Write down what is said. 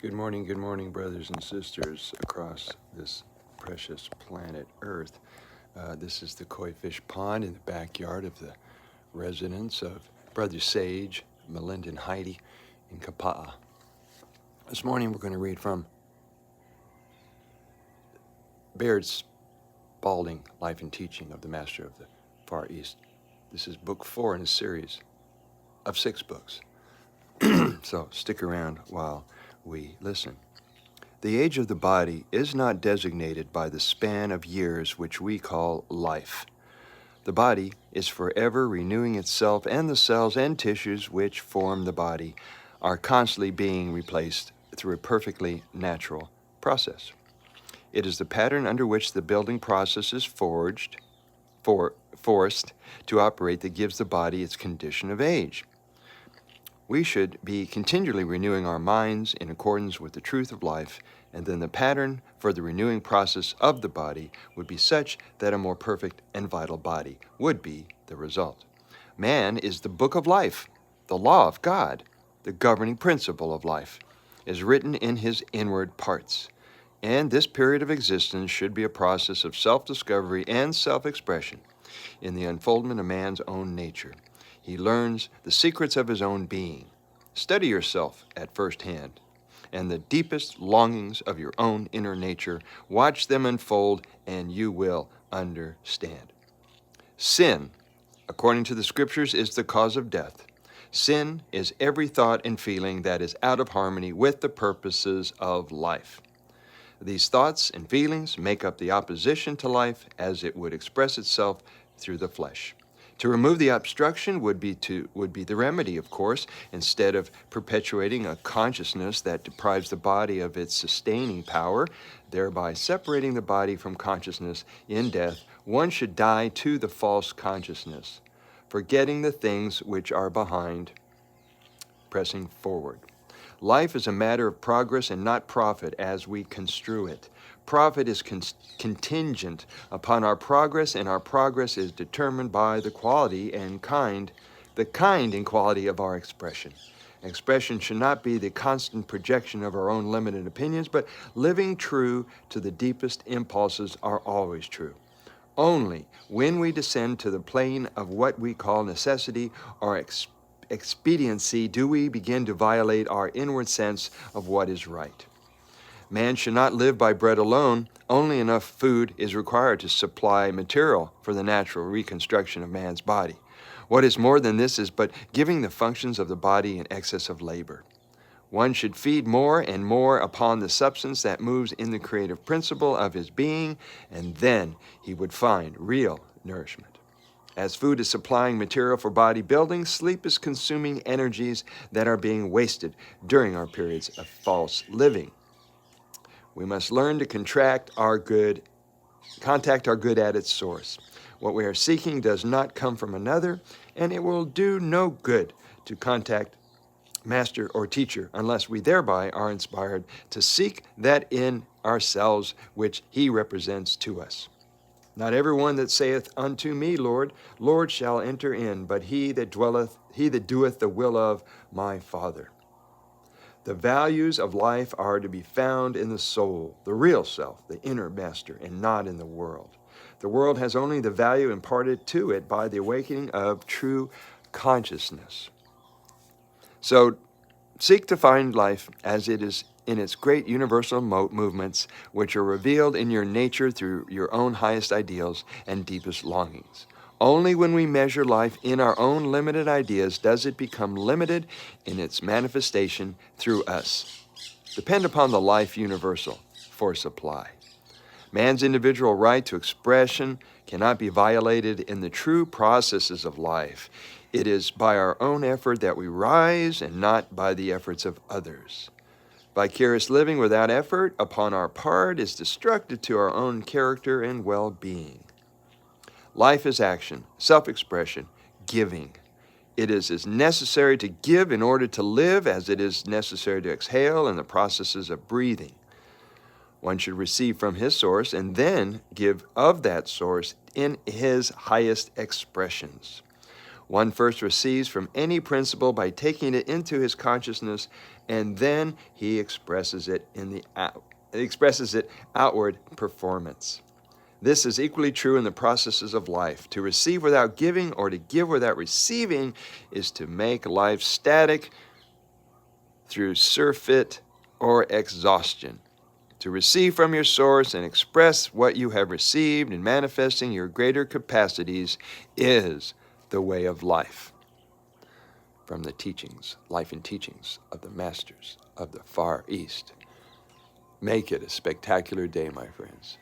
Good morning, brothers and sisters across this precious planet Earth. This is the Koi Fish Pond in the backyard of the residence of Brother Sage, Melinda, and Heidi in Kapa'a. This morning we're going to read from Baird Spalding, Life and Teaching of the Master of the Far East. This is book 4 in a series of 6 books. So stick around while we listen. The age of the body is not designated by the span of years which we call life. The body is forever renewing itself, and the cells and tissues which form the body are constantly being replaced through a perfectly natural process. It is the pattern under which the building process is forced to operate that gives the body its condition of age. We should be continually renewing our minds in accordance with the truth of life, and then the pattern for the renewing process of the body would be such that a more perfect and vital body would be the result. Man is the book of life, the law of God, the governing principle of life, is written in his inward parts. And this period of existence should be a process of self-discovery and self-expression in the unfoldment of man's own nature. He learns the secrets of his own being. Study yourself at first hand, and the deepest longings of your own inner nature. Watch them unfold, and you will understand. Sin, according to the Scriptures, is the cause of death. Sin is every thought and feeling that is out of harmony with the purposes of life. These thoughts and feelings make up the opposition to life as it would express itself through the flesh. To remove the obstruction would be the remedy, of course. Instead of perpetuating a consciousness that deprives the body of its sustaining power, thereby separating the body from consciousness in death, one should die to the false consciousness, forgetting the things which are behind, pressing forward. Life is a matter of progress and not profit as we construe it. Profit is contingent upon our progress, and our progress is determined by the quality and kind and quality of our expression. Expression should not be the constant projection of our own limited opinions, but living true to the deepest impulses are always true. Only when we descend to the plane of what we call necessity or expediency do we begin to violate our inward sense of what is right. Man should not live by bread alone. Only enough food is required to supply material for the natural reconstruction of man's body. What is more than this is but giving the functions of the body in excess of labor. One should feed more and more upon the substance that moves in the creative principle of his being, and then he would find real nourishment. As food is supplying material for bodybuilding, sleep is consuming energies that are being wasted during our periods of false living. We must learn to contact our good at its source. What we are seeking does not come from another, and it will do no good to contact master or teacher unless we thereby are inspired to seek that in ourselves which he represents to us. Not everyone that saith unto me, Lord, Lord, shall enter in, but he that doeth the will of my Father. The values of life are to be found in the soul, the real self, the inner master, and not in the world. The world has only the value imparted to it by the awakening of true consciousness. So seek to find life as it is in its great universal movements, which are revealed in your nature through your own highest ideals and deepest longings. Only when we measure life in our own limited ideas does it become limited in its manifestation through us. Depend upon the life universal for supply. Man's individual right to expression cannot be violated in the true processes of life. It is by our own effort that we rise and not by the efforts of others. Vicarious living without effort upon our part is destructive to our own character and well-being. Life is action, self-expression, giving. It is as necessary to give in order to live as it is necessary to exhale in the processes of breathing. One should receive from his source and then give of that source in his highest expressions. One first receives from any principle by taking it into his consciousness, and then he expresses it outward performance. This is equally true in the processes of life. To receive without giving or to give without receiving is to make life static through surfeit or exhaustion. To receive from your source and express what you have received in manifesting your greater capacities is the way of life. From the teachings, Life and Teachings of the Masters of the Far East. Make it a spectacular day, my friends.